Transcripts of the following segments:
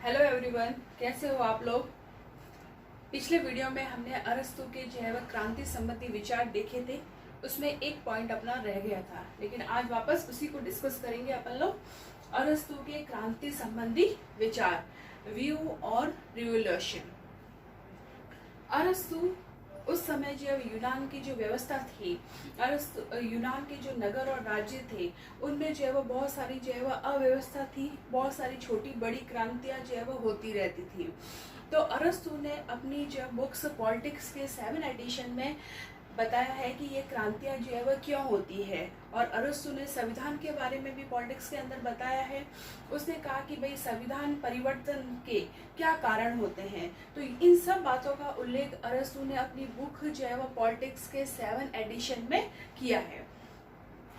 Hello everyone, कैसे हो आप लोग। पिछले वीडियो में हमने अरस्तु के जो है वह क्रांति संबंधी विचार देखे थे। उसमें एक पॉइंट अपना रह गया था, लेकिन आज वापस उसी को डिस्कस करेंगे अपन लोग। अरस्तु के क्रांति संबंधी विचार, व्यू और रिवोल्यूशन। अरस्तु उस समय जब यूनान की जो व्यवस्था थी, यूनान के जो नगर और राज्य थे, उनमें जो है वो बहुत सारी जो है वह अव्यवस्था थी। बहुत सारी छोटी बड़ी क्रांतियां जो है वो होती रहती थी। तो अरस्तु ने अपनी जो बुक्स पॉलिटिक्स के 7 एडिशन में बताया है कि ये क्रांतियां जो है वह क्यों होती है। और अरस्तु ने संविधान के बारे में भी पॉलिटिक्स के अंदर बताया है। उसने कहा कि भाई संविधान परिवर्तन के क्या कारण होते हैं। तो इन सब बातों का उल्लेख अरस्तु ने अपनी बुक जो है वह पॉलिटिक्स के 7 एडिशन में किया है।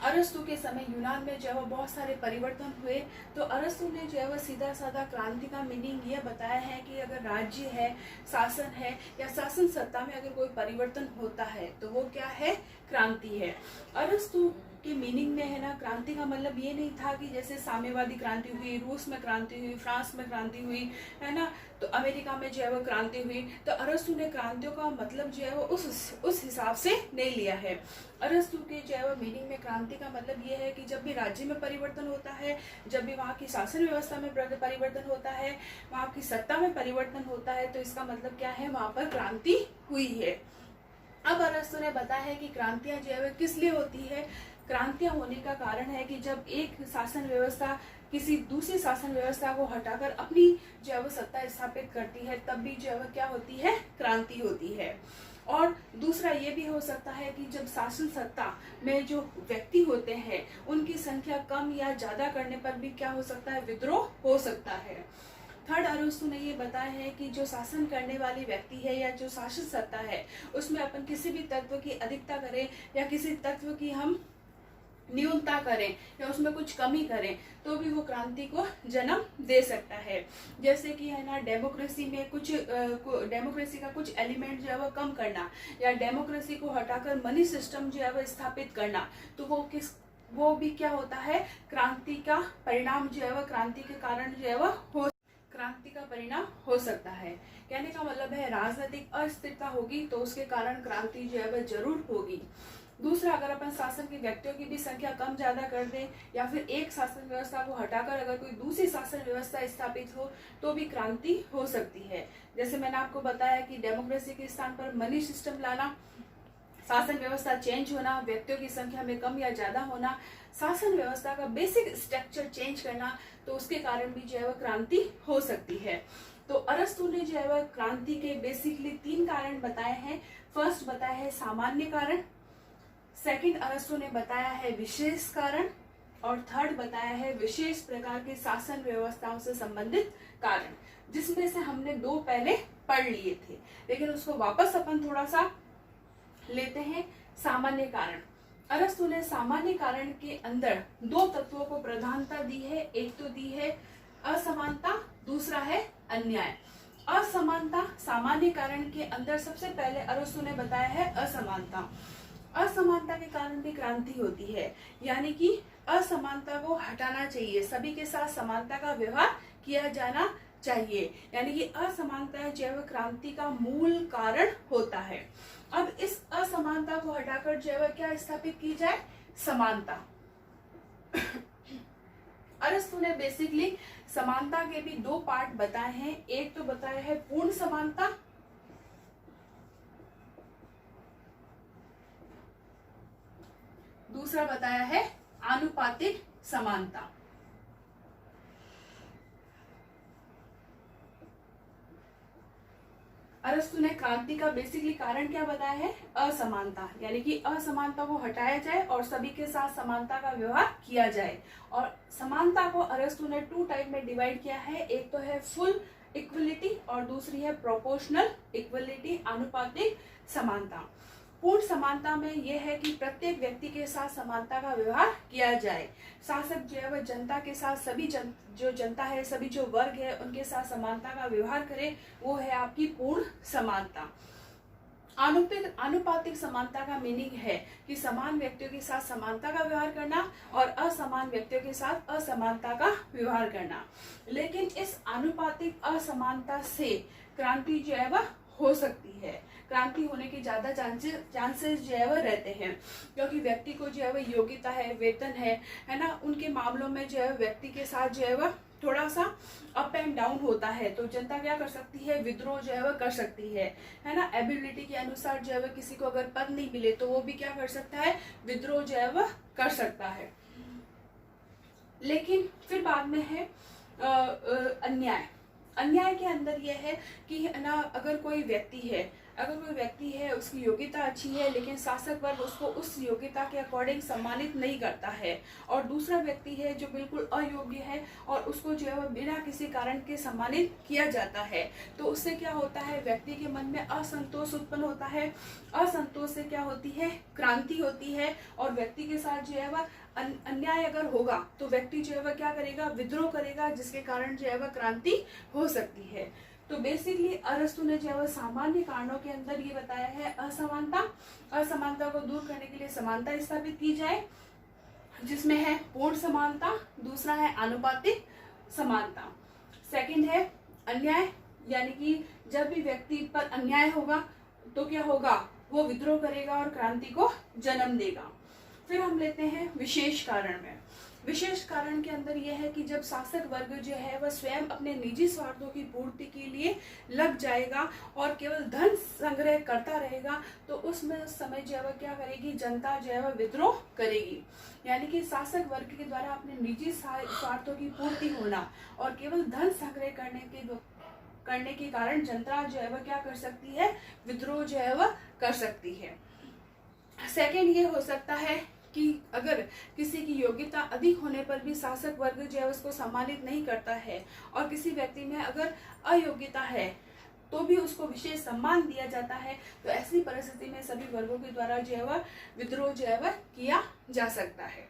अरस्तु के समय यूनान में जो है वो बहुत सारे परिवर्तन हुए। तो अरस्तु ने जो है वो सीधा साधा क्रांति का मीनिंग ये बताया है कि अगर राज्य है, शासन है या शासन सत्ता में अगर कोई परिवर्तन होता है तो वो क्या है, क्रांति है। अरस्तु के मीनिंग में है ना, क्रांति का मतलब ये नहीं था कि जैसे साम्यवादी क्रांति हुई, रूस में क्रांति हुई, फ्रांस में क्रांति हुई, है ना, तो अमेरिका में जो है वो क्रांति हुई। तो अरस्तु ने क्रांतियों का मतलब जो है वो उस हिसाब से नहीं लिया है। अरस्तु के जो है वो मीनिंग में क्रांति का मतलब ये है कि जब भी राज्य में परिवर्तन होता है, जब भी वहाँ की शासन व्यवस्था में परिवर्तन होता है, वहाँ की सत्ता में परिवर्तन होता है, तो इसका मतलब क्या है, वहाँ पर क्रांति हुई है। अब अरस्तु ने बताया है कि क्रांतियां जो है वह किस लिए होती है। क्रांतियां होने का कारण है कि जब एक शासन व्यवस्था किसी दूसरी शासन व्यवस्था को हटाकर अपनी जो है वो सत्ता स्थापित करती है, तब भी जो है वह क्या होती है, क्रांति होती है। और दूसरा ये भी हो सकता है कि जब शासन सत्ता में जो व्यक्ति होते हैं उनकी संख्या कम या ज्यादा करने पर भी क्या हो सकता है, विद्रोह हो सकता है। थर्ड, अरस्तु ने ये बताया है कि जो शासन करने वाली व्यक्ति है या जो शासन सत्ता है, उसमें अपन किसी भी तत्व की अधिकता करें या किसी तत्व की हम न्यूनता करें या उसमें कुछ कमी करें तो भी वो क्रांति को जन्म दे सकता है। जैसे कि है ना, डेमोक्रेसी में कुछ डेमोक्रेसी का कुछ एलिमेंट जो है वो कम करना या डेमोक्रेसी को हटाकर मनी सिस्टम जो है वो स्थापित करना, तो वो भी क्या होता है, क्रांति का परिणाम जो है वह, क्रांति के कारण जो है वह क्रांति का परिणाम हो सकता है। कहने का मतलब है राजनीतिक अस्थिरता होगी तो उसके कारण क्रांति जो है वह जरूर होगी। दूसरा, अगर अपन शासन के व्यक्तियों की भी संख्या कम ज्यादा कर दें या फिर एक शासन व्यवस्था को हटाकर अगर कोई दूसरी शासन व्यवस्था स्थापित हो तो भी क्रांति हो सकती है। जैसे मैंने आपको बताया कि डेमोक्रेसी के स्थान पर मनी सिस्टम लाना, शासन व्यवस्था चेंज होना, व्यक्तियों की संख्या में कम या ज्यादा होना, शासन व्यवस्था का बेसिक स्ट्रक्चर चेंज करना, तो उसके कारण भी जो है वह क्रांति हो सकती है। तो अरस्तु ने जो है वह क्रांति के बेसिकली 3 कारण बताए हैं। फर्स्ट बताया है सामान्य कारण, सेकंड अरस्तु ने बताया है विशेष कारण, और थर्ड बताया है विशेष प्रकार के शासन व्यवस्थाओं से संबंधित कारण, जिसमें से हमने 2 पहले पढ़ लिए थे, लेकिन उसको वापस अपन थोड़ा सा लेते हैं। सामान्य कारण, अरस्तु ने सामान्य कारण के अंदर 2 तत्वों को प्रधानता दी है। एक तो दी है असमानता, दूसरा है अन्याय। असमानता, सामान्य कारण के अंदर सबसे पहले अरस्तु ने बताया है असमानता। असमानता के कारण भी क्रांति होती है, यानी कि असमानता को हटाना चाहिए, सभी के साथ समानता का व्यवहार किया जाना चाहिए, यानी कि असमानता जो है क्रांति का मूल कारण होता है। अब इस असमानता को हटाकर जो है क्या स्थापित की जाए, समानता। अरस्तु ने बेसिकली समानता के भी 2 पार्ट बताए हैं। एक तो बताया है पूर्ण समानता, दूसरा बताया है आनुपातिक समानता। अरस्तु ने क्रांति का बेसिकली कारण क्या बताया है, असमानता, यानी कि असमानता को हटाया जाए और सभी के साथ समानता का व्यवहार किया जाए। और समानता को अरस्तु ने 2 टाइप में डिवाइड किया है। एक तो है फुल इक्वलिटी और दूसरी है प्रोपोर्शनल इक्वलिटी, आनुपातिक समानता। पूर्ण समानता में यह है कि प्रत्येक व्यक्ति के साथ समानता का व्यवहार किया जाए। शासक जो है वह जनता के साथ, सभी जो जनता है, सभी जो वर्ग है उनके साथ समानता का व्यवहार करे, वो है आपकी पूर्ण समानता। आनुपातिक समानता का मीनिंग है कि समान व्यक्तियों के साथ समानता का व्यवहार करना और असमान व्यक्तियों के साथ असमानता का व्यवहार करना। लेकिन इस आनुपातिक असमानता से क्रांति जो है वह हो सकती है, क्रांति होने के ज्यादा चांसेस जो है वह रहते हैं, क्योंकि व्यक्ति को जो है वह योग्यता है, वेतन है ना, उनके मामलों में जो है व्यक्ति के साथ जो है वह थोड़ा सा अप एंड डाउन होता है। तो जनता क्या कर सकती है, विद्रोह जो है वह कर सकती है ना। एबिलिटी के अनुसार जो है वह किसी को अगर पद नहीं मिले तो वो भी क्या कर सकता है, विद्रोह जो है वह कर सकता है। लेकिन फिर बाद में है अन्याय। अन्याय के अंदर यह है कि ना, अगर कोई व्यक्ति है, उसकी योग्यता अच्छी है, लेकिन शासक वर्ग उसको उस योग्यता के अकॉर्डिंग सम्मानित नहीं करता है, और दूसरा व्यक्ति है जो बिल्कुल अयोग्य है और उसको जो है वह बिना किसी कारण के सम्मानित किया जाता है, तो उससे क्या होता है, व्यक्ति के मन में असंतोष उत्पन्न होता है। असंतोष से क्या होती है, क्रांति होती है, और व्यक्ति के साथ जो है वह अन्याय अगर होगा तो व्यक्ति जो है वह क्या करेगा, विद्रोह करेगा, जिसके कारण जो है वह क्रांति हो सकती है। तो बेसिकली अरस्तु ने जो है वह सामान्य कारणों के अंदर ये बताया है, असमानता को दूर करने के लिए समानता स्थापित की जाए, जिसमें है पूर्ण समानता, दूसरा है आनुपातिक समानता, सेकंड है अन्याय, यानी कि जब भी व्यक्ति पर अन्याय होगा तो क्या होगा, वो विद्रोह करेगा और क्रांति को जन्म देगा। फिर हम लेते हैं विशेष कारण में। विशेष कारण के अंदर यह है कि जब शासक वर्ग जो है वह स्वयं अपने निजी स्वार्थों की पूर्ति के लिए लग जाएगा और केवल धन संग्रह करता रहेगा, तो उसमें उस समय जो है वह क्या करेगी, जनता जो है वह विद्रोह करेगी। यानी कि शासक वर्ग के द्वारा अपने निजी स्वार्थों की पूर्ति होना और केवल धन संग्रह करने के कारण जनता जो है वह क्या कर सकती है, विद्रोह जो है वह कर सकती है। सेकेंड ये हो सकता है कि अगर किसी की योग्यता अधिक होने पर भी शासक वर्ग जो है उसको सम्मानित नहीं करता है, और किसी व्यक्ति में अगर अयोग्यता है तो भी उसको विशेष सम्मान दिया जाता है, तो ऐसी परिस्थिति में सभी वर्गों के द्वारा जो है वह विद्रोह जो है वह किया जा सकता है।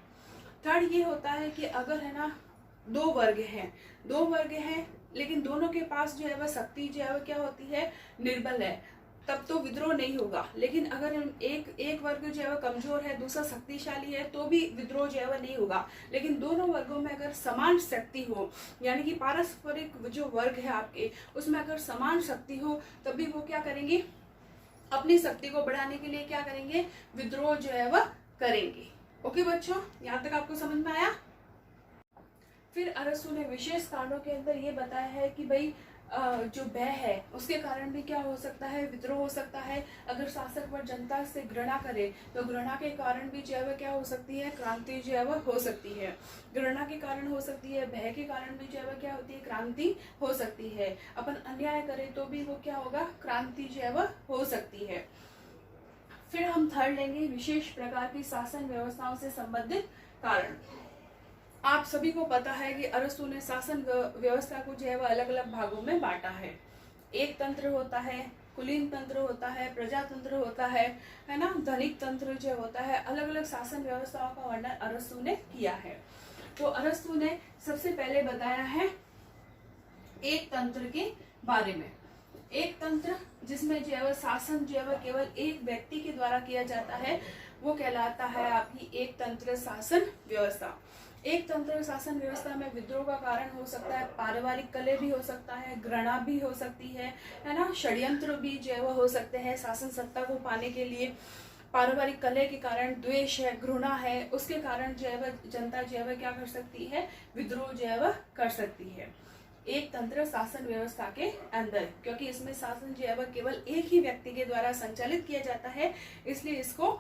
थर्ड ये होता है कि अगर है ना, दो वर्ग हैं लेकिन दोनों के पास जो है वह शक्ति जो है वह क्या होती है, निर्बल है, तब तो विद्रोह नहीं होगा। लेकिन अगर एक वर्ग जो है वह कमजोर है, दूसरा शक्तिशाली है, तो भी विद्रोह जो है वह नहीं होगा। लेकिन दोनों वर्गों में अगर समान शक्ति हो, यानी कि पारस्परिक जो वर्ग है आपके, उसमें अगर समान शक्ति हो, तभी वो क्या करेंगे, अपनी शक्ति को बढ़ाने के लिए क्या करेंगे, विद्रोह जो है वह करेंगे। ओके बच्चों, यहाँ तक आपको समझ में आया। फिर अरस्तु ने विशेष कारणों के अंदर ये बताया है कि भाई जो भय है उसके कारण भी क्या हो सकता है, विद्रोह हो सकता है। अगर शासक वर्ग जनता से घृणा करे तो घृणा के कारण भी जो है वह क्या हो सकती है, क्रांति जो है वह हो सकती है। घृणा के कारण हो सकती है, भय के कारण भी जो है वह क्या होती है, क्रांति हो सकती है। अपन अन्याय करें तो भी वो क्या होगा, क्रांति जो है वह हो सकती है। फिर हम थर्ड लेंगे, विशेष प्रकार की शासन व्यवस्थाओं से संबंधित कारण। आप सभी को पता है कि अरस्तु ने शासन व्यवस्था को जो है वह अलग अलग भागों में बांटा है। एक तंत्र होता है, कुलीन तंत्र होता है, प्रजातंत्र होता है ना, धनिक तंत्र जो होता है। अलग अलग शासन व्यवस्थाओं का वर्णन अरस्तु ने किया है। तो अरस्तु ने सबसे पहले बताया है एक तंत्र के बारे में। एक तंत्र जिसमें जो है वह शासन जो है वह केवल एक व्यक्ति के द्वारा किया जाता है, वो कहलाता है आपकी एक तंत्र शासन व्यवस्था। एक तंत्र शासन व्यवस्था में विद्रोह का कारण हो सकता है पारिवारिक कलह भी हो सकता है, घृणा भी हो सकती है ना, षड्यंत्र भी जो है वह हो सकते हैं शासन सत्ता को पाने के लिए। पारिवारिक कलह के कारण द्वेष है, घृणा है, उसके कारण जो है वह जनता जो है वह क्या कर सकती है, विद्रोह जो है वह कर सकती है एक तंत्र शासन व्यवस्था के अंदर। क्योंकि इसमें शासन जो है वह केवल एक ही व्यक्ति के द्वारा संचालित किया जाता है, इसलिए इसको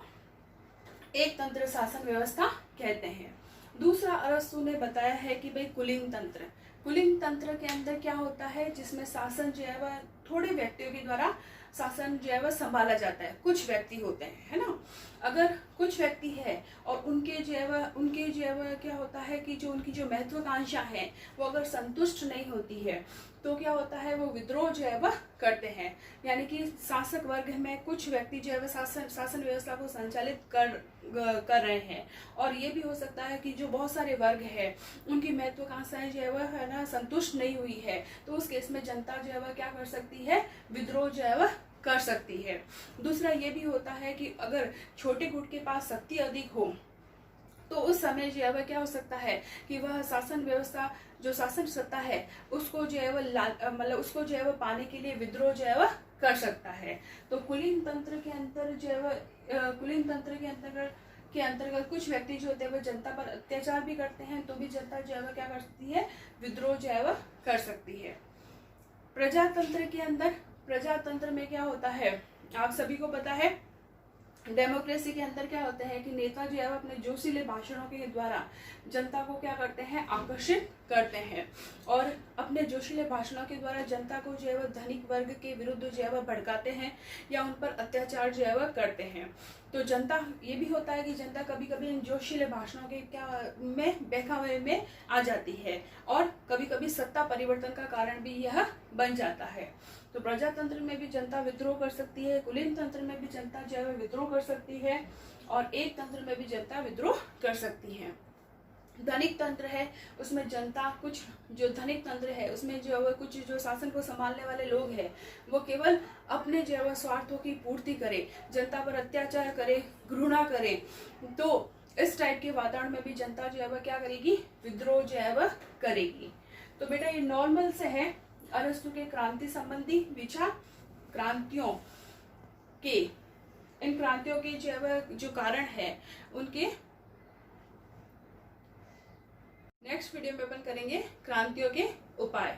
एक तंत्र शासन व्यवस्था कहते हैं। दूसरा अरस्तु ने बताया है कि भाई कुलीन तंत्र के अंदर क्या होता है, जिसमें शासन जो है वह थोड़े व्यक्तियों के द्वारा शासन जो है वह संभाला जाता है। कुछ व्यक्ति होते हैं, है ना। अगर कुछ व्यक्ति है और उनके जो है वह क्या होता है कि जो उनकी जो महत्वाकांक्षा है वो अगर संतुष्ट नहीं होती है, तो क्या होता है, वो विद्रोह जो है वह करते हैं। यानी कि शासक वर्ग में कुछ व्यक्ति जो है वह शासन व्यवस्था को संचालित कर रहे हैं, और ये भी हो सकता है कि जो बहुत सारे वर्ग है उनकी महत्वाकांक्षाएं जो है वह संतुष्ट नहीं हुई है, तो उस केस में जनता जो है वह क्या कर सकती है, विद्रोह जो है वह कर सकती है। दूसरा ये भी होता है कि अगर छोटे गुट के पास शक्ति अधिक हो तो उस समय जो है वह क्या हो सकता है कि वह शासन व्यवस्था, जो शासन सत्ता है, उसको जो है वह मतलब उसको जो है वह पाने के लिए विद्रोह जो है वह कर सकता है। तो कुलीन तंत्र के अंतर जो है वह कुलीन तंत्र के अंतर्गत कुछ व्यक्ति जो होते हैं वह जनता पर अत्याचार भी करते हैं, तो भी जनता जो है वह क्या कर सकती है, विद्रोह जो है वह कर सकती है। प्रजातंत्र के अंदर, प्रजातंत्र में क्या होता है, आप सभी को पता है, डेमोक्रेसी के अंदर क्या होता है कि नेता जो है वो अपने जोशीले भाषणों के द्वारा जनता को क्या करते हैं, आकर्षित करते हैं, और अपने जोशीले भाषणों के द्वारा जनता को जो है वह धनिक वर्ग के विरुद्ध जो है वह भड़काते हैं या उन पर अत्याचार जो है वह करते हैं। तो जनता, ये भी होता है कि जनता कभी कभी इन जोशीले भाषणों के बहकावे में आ जाती है, और कभी कभी सत्ता परिवर्तन का कारण भी यह बन जाता है। तो प्रजातंत्र में भी जनता विद्रोह कर सकती है, कुलीन तंत्र में भी जनता जो है विद्रोह कर सकती है, और एक तंत्र में भी जनता विद्रोह कर सकती है। धनिक तंत्र है, उसमें जनता, कुछ जो धनिक तंत्र है उसमें जो है कुछ जो शासन को संभालने वाले लोग हैं वो केवल अपने जो है स्वार्थों की पूर्ति करे, जनता पर अत्याचार करे, घृणा करे, तो इस टाइप के वातावरण में भी जनता जो है वह क्या करेगी, विद्रोह जो है वह करेगी। तो बेटा ये नॉर्मल से है अरस्तु के क्रांति संबंधी विचार, क्रांतियों के, इन क्रांतियों के जो है जो कारण है उनके। नेक्स्ट वीडियो में अपन करेंगे क्रांतियों के उपाय।